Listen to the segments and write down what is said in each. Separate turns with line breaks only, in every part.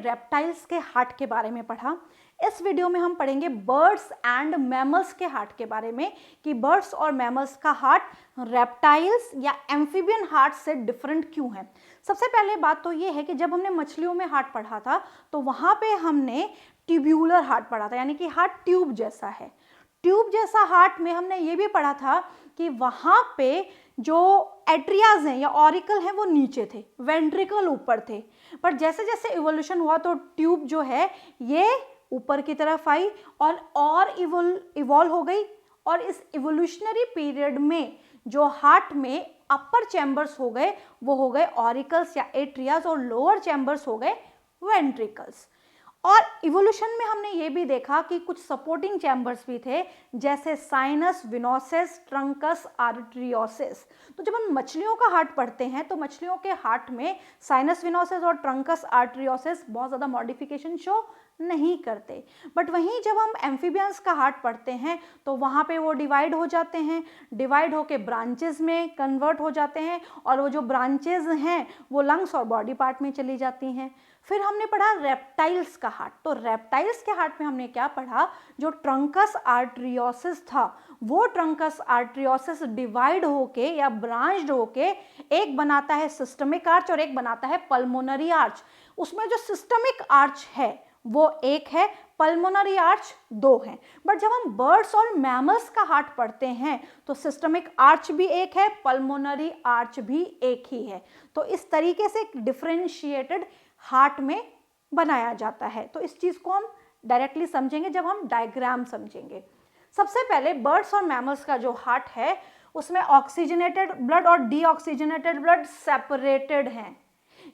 Reptiles के heart के बारे में पढ़ा। इस वीडियो में हम पढ़ेंगे बर्ड्स एंड मैमल्स के हार्ट के बारे में कि बर्ड्स और मैमल्स का हार्ट रेप्टाइल्स या एम्फीबियन हार्ट से डिफरेंट क्यों है। सबसे पहले बात तो ये है कि जब हमने मछलियों में हार्ट पढ़ा था तो वहाँ पे हमने ट्यूब्यूलर हार्ट पढ़ा था, यानी कि हार्ट ट्यूब जैसा है। ट्यूब जैसा हार्ट में हमने ये भी पढ़ा था कि वहाँ पे जो एट्रियाज हैं या ऑरिकल हैं वो नीचे थे, वेंट्रिकल ऊपर थे। पर जैसे जैसे इवोल्यूशन हुआ तो ट्यूब जो है ये ऊपर की तरफ आई और इवॉल्व हो गई। और इस इवोल्यूशनरी पीरियड में जो हार्ट में अपर चैम्बर्स हो गए वो हो गए ऑरिकल्स या एट्रियाज और लोअर चैम्बर्स हो गए वेंट्रिकल्स। और इवोल्यूशन में हमने ये भी देखा कि कुछ सपोर्टिंग चैम्बर्स भी थे जैसे साइनस विनोसिस ट्रंकस आर्टरियोसिस। तो जब हम मछलियों का हार्ट पढ़ते हैं तो मछलियों के हार्ट में साइनस विनोसिस और ट्रंकस आर्टरियोसिस बहुत ज़्यादा मॉडिफिकेशन शो नहीं करते। बट वहीं जब हम एम्फीबियंस का हार्ट पढ़ते हैं तो वहाँ पे वो डिवाइड हो जाते हैं, डिवाइड होके ब्रांचेस में कन्वर्ट हो जाते हैं और वो जो ब्रांचेस हैं वो लंग्स और बॉडी पार्ट में चली जाती हैं। फिर हमने पढ़ा रेप्टाइल्स का हार्ट। तो रेप्टाइल्स के हार्ट में हमने क्या पढ़ा, जो ट्रंकस आर्टरियोसिस था वो ट्रंकस आर्टरियोसिस डिवाइड होके या ब्रांच्ड होके एक बनाता है सिस्टमिक आर्च और एक बनाता है पल्मोनरी आर्च। उसमें जो सिस्टमिक आर्च है वो एक है, पल्मोनरी आर्च दो हैं। बट जब हम बर्ड्स और मैमल्स का हार्ट पढ़ते हैं तो सिस्टमिक आर्च भी एक है, पल्मोनरी आर्च भी एक ही है। तो इस तरीके से डिफरेंशिएटेड हार्ट में बनाया जाता है। तो इस चीज को हम डायरेक्टली समझेंगे जब हम डायग्राम समझेंगे। सबसे पहले बर्ड्स और मैमल्स का जो हार्ट है उसमें ऑक्सीजनेटेड ब्लड और डीऑक्सीजनेटेड ब्लड सेपरेटेड हैं,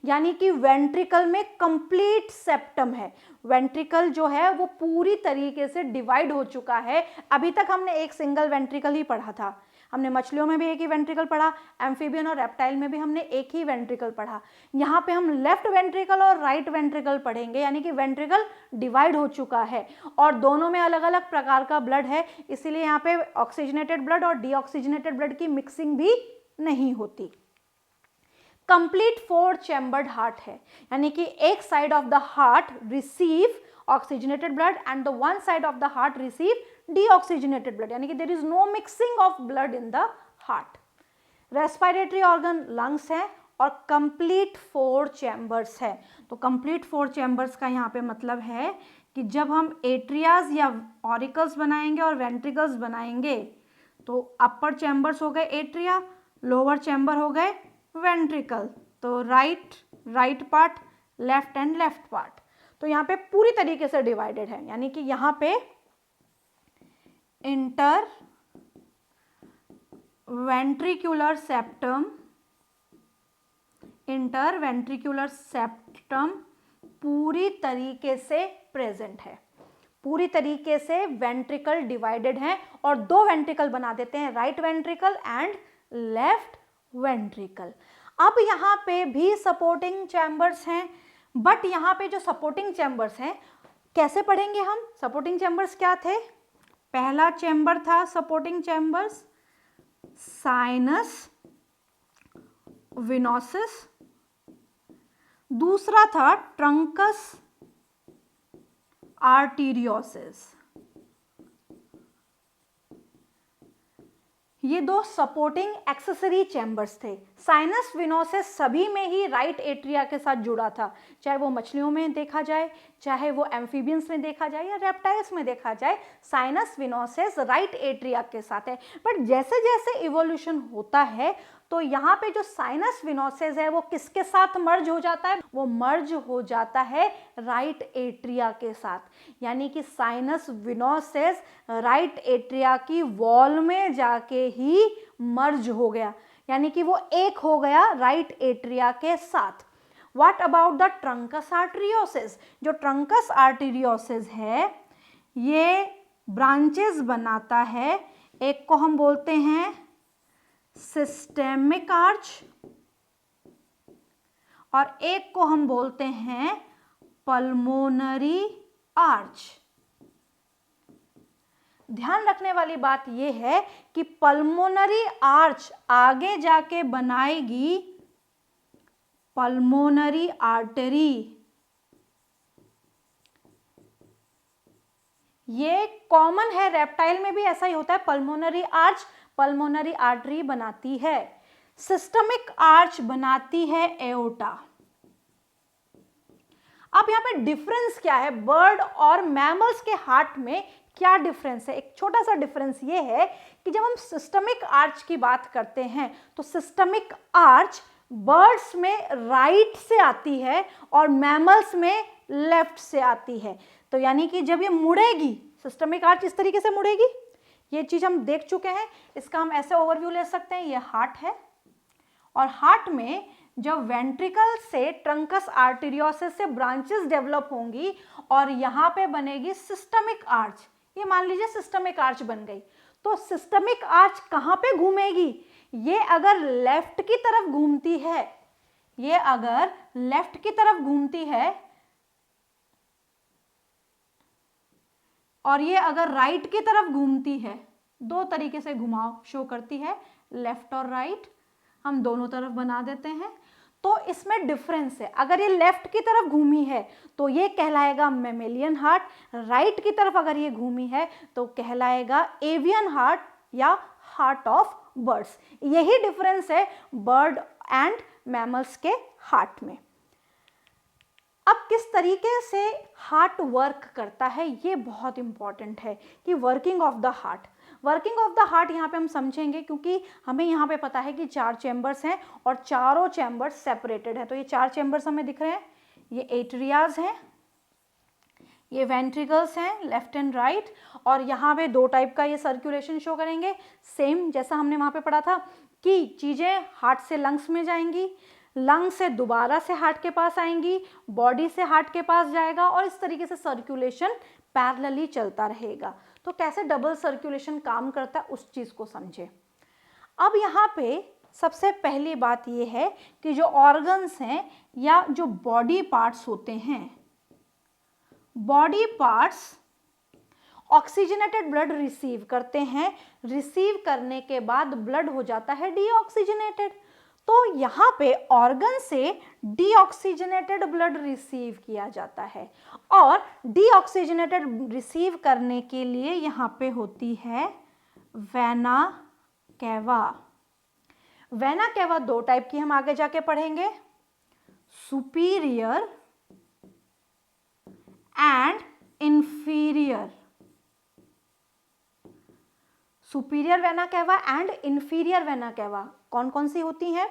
यानी कि वेंट्रिकल में कंप्लीट सेप्टम है। वेंट्रिकल जो है वो पूरी तरीके से डिवाइड हो चुका है। अभी तक हमने एक सिंगल वेंट्रिकल ही पढ़ा था। हमने मछलियों में भी एक ही वेंट्रिकल पढ़ा, एम्फीबियन और रेप्टाइल में भी हमने एक ही वेंट्रिकल पढ़ा। यहाँ पे हम लेफ्ट वेंट्रिकल और राइट वेंट्रिकल पढ़ेंगे, यानी कि वेंट्रिकल डिवाइड हो चुका है और दोनों में अलग अलग प्रकार का ब्लड है, इसीलिए यहाँ पे ऑक्सीजनेटेड ब्लड और डीऑक्सीजनेटेड ब्लड की मिक्सिंग भी नहीं होती। कंप्लीट 4 चैम्बर्ड हार्ट है, यानी कि एक side of the heart receive oxygenated blood and the one side of the heart receive deoxygenated blood, यानी कि there is no mixing of blood in the heart. Respiratory organ lungs है और complete 4 chambers है। तो complete 4 chambers का यहाँ पे मतलब है कि जब हम एट्रियाज या ऑरिकल्स बनाएंगे और वेंट्रिकल्स बनाएंगे तो अपर चैम्बर्स हो गए एट्रिया, लोअर चैम्बर हो गए वेंट्रिकल। तो right part, left and left part. तो यहाँ पे पूरी तरीके से डिवाइडेड है, यानी कि यहाँ पे इंटर वेंट्रिकुलर सेप्टम पूरी तरीके से प्रेजेंट है। पूरी तरीके से वेंट्रिकल डिवाइडेड है और दो वेंट्रिकल बना देते हैं, right ventricle and left ventricle. अब यहाँ पे भी सपोर्टिंग चैम्बर्स हैं, बट यहाँ पे जो सपोर्टिंग चैम्बर्स हैं कैसे पढ़ेंगे हम। सपोर्टिंग चैम्बर्स क्या थे, पहला चैम्बर था सपोर्टिंग चैम्बर्स साइनस विनोसिस, दूसरा था ट्रंकस आर्टेरियोसिस। ये दो सपोर्टिंग एक्सेसरी चैम्बर्स थे। साइनस विनोसिस सभी में ही राइट एट्रिया के साथ जुड़ा था, चाहे वो मछलियों में देखा जाए, चाहे वो एम्फीबियंस में देखा जाए या रेप्टाइल्स में देखा जाए, साइनस विनोसिस राइट एट्रिया के साथ है। बट जैसे जैसे इवोल्यूशन होता है तो यहाँ पे जो साइनस विनोसिस है वो किसके साथ मर्ज हो जाता है, वो मर्ज हो जाता है राइट एट्रिया के साथ, यानी कि साइनस विनोसिस राइट एट्रिया की वॉल में जाके ही मर्ज हो गया, यानी कि वो एक हो गया राइट एट्रिया के साथ। What about the trunks arteriosus, जो ट्रंकस आर्टेरियोसिस है ये ब्रांचेस बनाता है, एक को हम बोलते हैं सिस्टेमिक आर्च और एक को हम बोलते हैं पल्मोनरी आर्च। ध्यान रखने वाली बात यह है कि पल्मोनरी आर्च आगे जाके बनाएगी पल्मोनरी आर्टरी ये कॉमन है, रेप्टाइल में भी ऐसा ही होता है। पल्मोनरी आर्च पल्मोनरी आर्टरी बनाती है, सिस्टमिक आर्च बनाती है एओर्टा। अब यहाँ पे डिफरेंस क्या है बर्ड और मैमल्स के हार्ट में, क्या डिफरेंस है? एक छोटा सा डिफरेंस ये है कि जब हम सिस्टमिक आर्च की बात करते हैं तो सिस्टमिक आर्च बर्ड्स में राइट से आती है और मैमल्स में लेफ्ट से आती है। तो यानी कि जब ये मुड़ेगी, सिस्टमिक आर्च इस तरीके से मुड़ेगी, ये चीज हम देख चुके हैं। इसका हम ऐसे ओवरव्यू ले सकते हैं, ये हार्ट है और हार्ट में जब वेंट्रिकल से ट्रंकस आर्टेरियोसिस से ब्रांचेस डेवलप होंगी और यहाँ पे बनेगी सिस्टमिक आर्च। ये मान लीजिए सिस्टमिक आर्च बन गई, तो सिस्टमिक आर्च कहाँ पे घूमेगी? ये अगर लेफ्ट की तरफ घूमती है, ये अगर लेफ्ट की तरफ घूमती है और ये अगर राइट की तरफ घूमती है, दो तरीके से घुमाव शो करती है, लेफ्ट और राइट, हम दोनों तरफ बना देते हैं। तो इसमें डिफरेंस है, अगर ये लेफ्ट की तरफ घूमी है तो ये कहलाएगा मैमेलियन हार्ट, राइट की तरफ अगर ये घूमी है तो कहलाएगा एवियन हार्ट या हार्ट ऑफ बर्ड्स। यही डिफरेंस है बर्ड एंड मैमल्स के हार्ट में। अब किस तरीके से हार्ट वर्क करता है ये बहुत इंपॉर्टेंट है कि working of the heart. Working of the heart यहाँ पे हम समझेंगे क्योंकि हमें यहाँ पे पता है कि 4 चैम्बर्स हैं और चारों चैम्बर्स सेपरेटेड है। तो ये 4 चैम्बर्स हमें दिख रहे हैं, ये एट्रियाज हैं, ये वेंट्रिकल्स हैं लेफ्ट एंड राइट, और यहाँ पे 2 टाइप का ये सर्कुलेशन शो करेंगे, सेम जैसा हमने वहाँ पे पढ़ा था कि चीज़ें हार्ट से लंग्स में जाएंगी, लंग से दोबारा से हार्ट के पास आएंगी, बॉडी से हार्ट के पास जाएगा और इस तरीके से सर्कुलेशन पैरेलली चलता रहेगा। तो कैसे डबल सर्कुलेशन काम करता है उस चीज़ को समझे। अब यहाँ पे सबसे पहली बात ये है कि जो ऑर्गन्स हैं या जो बॉडी पार्ट्स होते हैं, body parts oxygenated blood receive करते हैं, रिसीव करने के बाद ब्लड हो जाता है डीऑक्सीजनेटेड। तो यहाँ पे ऑर्गन से डीऑक्सीजनेटेड ब्लड रिसीव किया जाता है और डीऑक्सीजनेटेड रिसीव करने के लिए यहाँ पे होती है vena cava. Vena cava 2 type की हम आगे जाके पढ़ेंगे, superior and inferior. Superior vena cava and inferior vena cava कौन कौन सी होती हैं?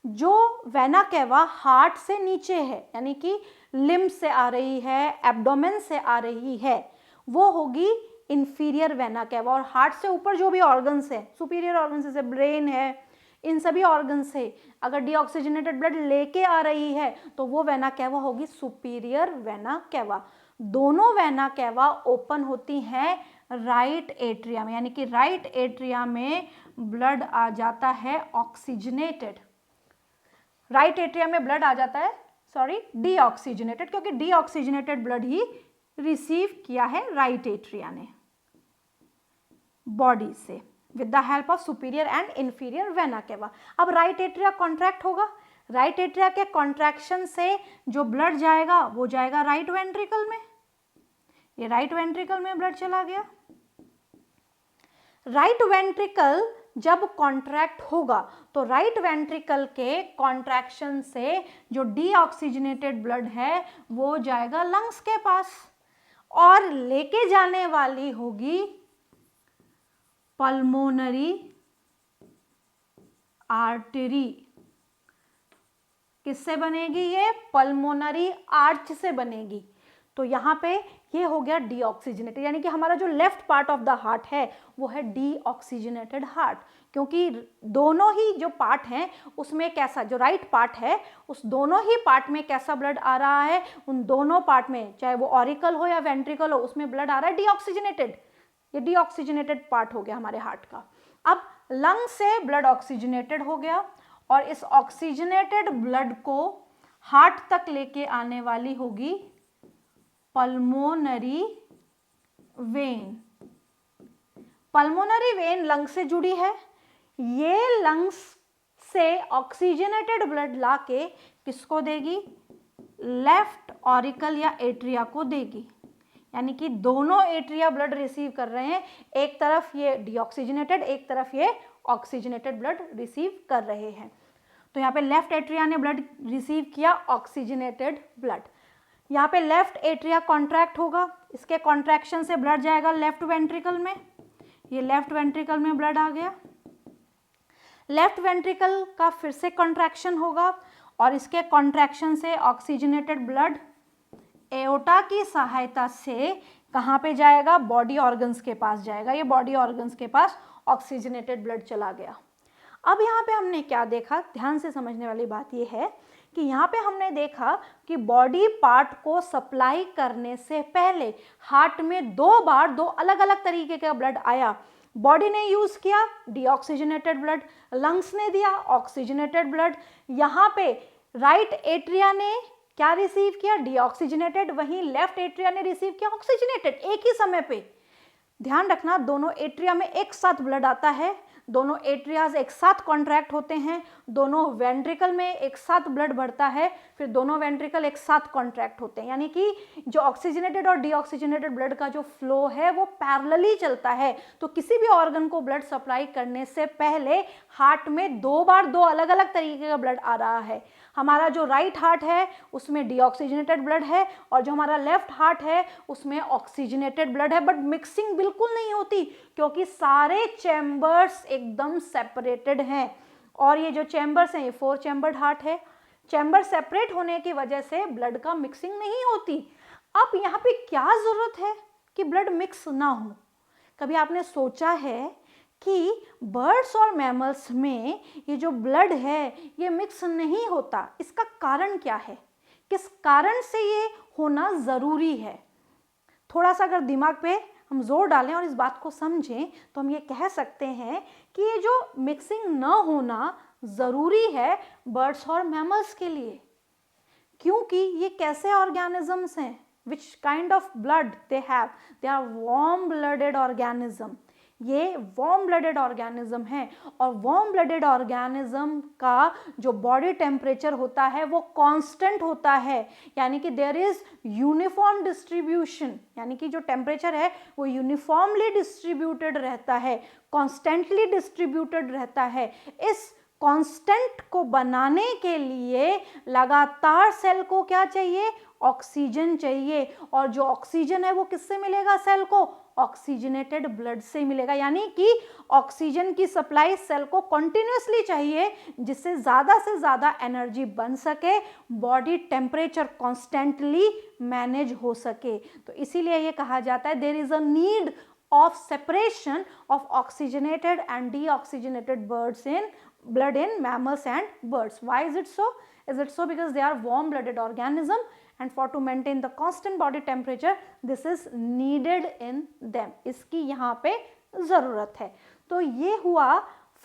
जो वेना कैवा हार्ट से नीचे है यानी कि लिम्ब से आ रही है, एब्डोमेन से आ रही है, वो होगी इंफीरियर वेना कैवा। और हार्ट से ऊपर जो भी ऑर्गन्स है, सुपीरियर ऑर्गन्स जैसे ब्रेन है, इन सभी ऑर्गन से अगर डीऑक्सीजनेटेड ब्लड लेके आ रही है तो वो वेना कैवा होगी सुपीरियर वेना कैवा। दोनों वेना कैवा ओपन होती हैं राइट एट्रिया में, यानी कि राइट एट्रिया में ब्लड आ जाता है ऑक्सीजनेटेड, राइट एट्रिया में ब्लड आ जाता है, सॉरी डीऑक्सीजनेटेड, क्योंकि डीऑक्सीजनेटेड ब्लड ही रिसीव किया है राइट एट्रिया ने बॉडी से with the help of superior and inferior vena cava. अब राइट एट्रिया कॉन्ट्रैक्ट होगा, राइट एट्रिया के कॉन्ट्रैक्शन से जो ब्लड जाएगा वो जाएगा राइट वेंट्रिकल में, ये राइट वेंट्रिकल में ब्लड चला गया। राइट वेंट्रिकल जब कॉन्ट्रैक्ट होगा तो राइट वेंट्रिकल के कॉन्ट्रैक्शन से जो डीऑक्सीजनेटेड ब्लड है वो जाएगा लंग्स के पास और लेके जाने वाली होगी पल्मोनरी आर्टरी। किससे बनेगी? ये पल्मोनरी आर्च से बनेगी। तो यहाँ पे ये हो गया डीऑक्सीजनेटेड, यानी कि हमारा जो left part of the heart है वो है डीऑक्सीजनेटेड हार्ट, क्योंकि दोनों ही जो पार्ट हैं उसमें कैसा, जो राइट पार्ट है उस दोनों ही पार्ट में कैसा ब्लड आ रहा है, उन दोनों पार्ट में चाहे वो ऑरिकल हो या वेंट्रिकल हो उसमें ब्लड आ रहा है डीऑक्सीजनेटेड। ये डीऑक्सीजनेटेड पार्ट हो गया हमारे हार्ट का। अब लंग से ब्लड ऑक्सीजनेटेड हो गया और इस ऑक्सीजनेटेड ब्लड को हार्ट तक लेके आने वाली होगी pulmonary vein. Pulmonary vein lung से जुड़ी है, ये लंग्स से ऑक्सीजनेटेड ब्लड लाके किसको देगी? लेफ्ट ऑरिकल या एट्रिया को देगी। यानी कि दोनों एट्रिया ब्लड रिसीव कर रहे हैं, एक तरफ ये डीऑक्सीजनेटेड, एक तरफ ये ऑक्सीजनेटेड ब्लड रिसीव कर रहे हैं। तो यहाँ पे लेफ्ट एट्रिया ने ब्लड रिसीव किया, ऑक्सीजनेटेड ब्लड। यहाँ पे लेफ्ट एट्रिया कॉन्ट्रैक्ट होगा, इसके कॉन्ट्रैक्शन से ब्लड जाएगा लेफ्ट वेंट्रिकल में, ये लेफ्ट वेंट्रिकल में ब्लड आ गया। लेफ्ट वेंट्रिकल का फिर से कॉन्ट्रैक्शन होगा और इसके कॉन्ट्रैक्शन से ऑक्सीजनेटेड ब्लड एओर्टा की सहायता से कहाँ पे जाएगा, बॉडी ऑर्गन्स के पास जाएगा। ये बॉडी ऑर्गन्स के पास ऑक्सीजनेटेड ब्लड चला गया। अब यहाँ पे हमने क्या देखा, ध्यान से समझने वाली बात ये है कि यहाँ पे हमने देखा कि बॉडी पार्ट को सप्लाई करने से पहले हार्ट में दो बार दो अलग अलग तरीके का ब्लड आया। बॉडी ने यूज किया डीऑक्सीजनेटेड ब्लड, लंग्स ने दिया ऑक्सीजनेटेड ब्लड। यहाँ पे राइट एट्रिया ने क्या रिसीव किया, डीऑक्सीजनेटेड, वहीं लेफ्ट एट्रिया ने रिसीव किया ऑक्सीजनेटेड। एक ही समय पे ध्यान रखना, दोनों एट्रिया में एक साथ ब्लड आता है, दोनों एट्रियाज एक साथ कॉन्ट्रैक्ट होते हैं, दोनों वेंट्रिकल में एक साथ ब्लड बढ़ता है, फिर दोनों वेंट्रिकल एक साथ कॉन्ट्रैक्ट होते हैं। यानी कि जो ऑक्सीजनेटेड और डीऑक्सीजनेटेड ब्लड का जो फ्लो है वो पैरेलली चलता है। तो किसी भी ऑर्गन को ब्लड सप्लाई करने से पहले हार्ट में दो बार दो अलग अलग तरीके का ब्लड आ रहा है। हमारा जो राइट हार्ट है उसमें डीऑक्सीजनेटेड ब्लड है और जो हमारा लेफ्ट हार्ट है उसमें ऑक्सीजनेटेड ब्लड है, बट मिक्सिंग बिल्कुल नहीं होती क्योंकि सारे चैम्बर्स एकदम सेपरेटेड हैं। और ये जो चैम्बर्स हैं ये 4 चैम्बर्ड हार्ट है। चैम्बर सेपरेट होने की वजह से ब्लड का मिक्सिंग नहीं होती। अब यहाँ पे क्या जरूरत है कि ब्लड मिक्स ना हो? कभी आपने सोचा है कि बर्ड्स और मैमल्स में ये जो ब्लड है ये मिक्स नहीं होता, इसका कारण क्या है? किस कारण से ये होना ज़रूरी है? थोड़ा सा अगर दिमाग पे हम जोर डालें और इस बात को समझें तो हम ये कह सकते हैं कि ये जो मिक्सिंग न होना ज़रूरी है बर्ड्स और मैमल्स के लिए, क्योंकि ये कैसे ऑर्गेनिजम्स हैं, which kind of blood they have, they are warm blooded organism. ये वार्म ब्लडेड ऑर्गेनिज्म है और वार्म ब्लडेड ऑर्गेनिज्म का जो बॉडी टेम्परेचर होता है वो कांस्टेंट होता है, यानी कि देयर इज यूनिफॉर्म डिस्ट्रीब्यूशन, यानी कि जो टेम्परेचर है वो यूनिफॉर्मली डिस्ट्रीब्यूटेड रहता है, कॉन्स्टेंटली डिस्ट्रीब्यूटेड रहता है। इस कांस्टेंट को बनाने के लिए लगातार सेल को क्या चाहिए, ऑक्सीजन चाहिए, और जो ऑक्सीजन है वो किससे मिलेगा सेल को, ऑक्सीजनेटेड ब्लड से मिलेगा। यानी कि ऑक्सीजन की सप्लाई सेल को कंटिन्यूअसली चाहिए जिससे ज़्यादा से ज़्यादा एनर्जी बन सके, बॉडी टेम्परेचर कॉन्स्टेंटली मैनेज हो सके। तो इसीलिए ये कहा जाता है there is a need of separation of oxygenated and deoxygenated blood in mammals and birds. Why is it so? Is it so because they are warm blooded organism and for to maintain the constant body temperature this is needed in them. इसकी यहाँ पे ज़रूरत है। तो ये हुआ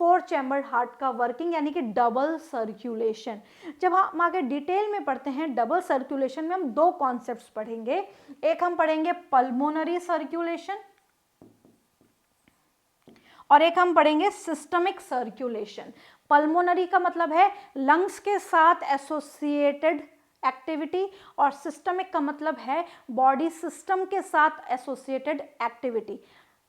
4 chambered heart का working, यानी कि डबल सर्कुलेशन। जब हम आगे डिटेल में पढ़ते हैं डबल सर्कुलेशन में हम दो कॉन्सेप्ट्स पढ़ेंगे। एक हम पढ़ेंगे पल्मोनरी सर्कुलेशन और एक हम पढ़ेंगे सिस्टमिक सर्कुलेशन। पल्मोनरी का मतलब है लंग्स के साथ एसोसिएटेड एक्टिविटी और सिस्टमिक का मतलब है बॉडी सिस्टम के साथ एसोसिएटेड एक्टिविटी।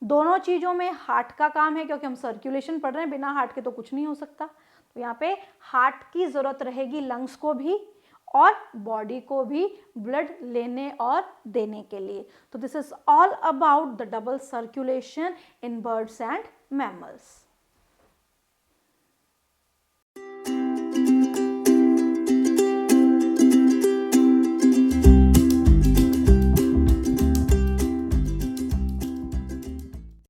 दोनों चीज़ों में हार्ट का काम है क्योंकि हम सर्कुलेशन पढ़ रहे हैं, बिना हार्ट के तो कुछ नहीं हो सकता। तो यहाँ पे हार्ट की ज़रूरत रहेगी लंग्स को भी और बॉडी को भी ब्लड लेने और देने के लिए। तो this is all about the double circulation in birds and mammals.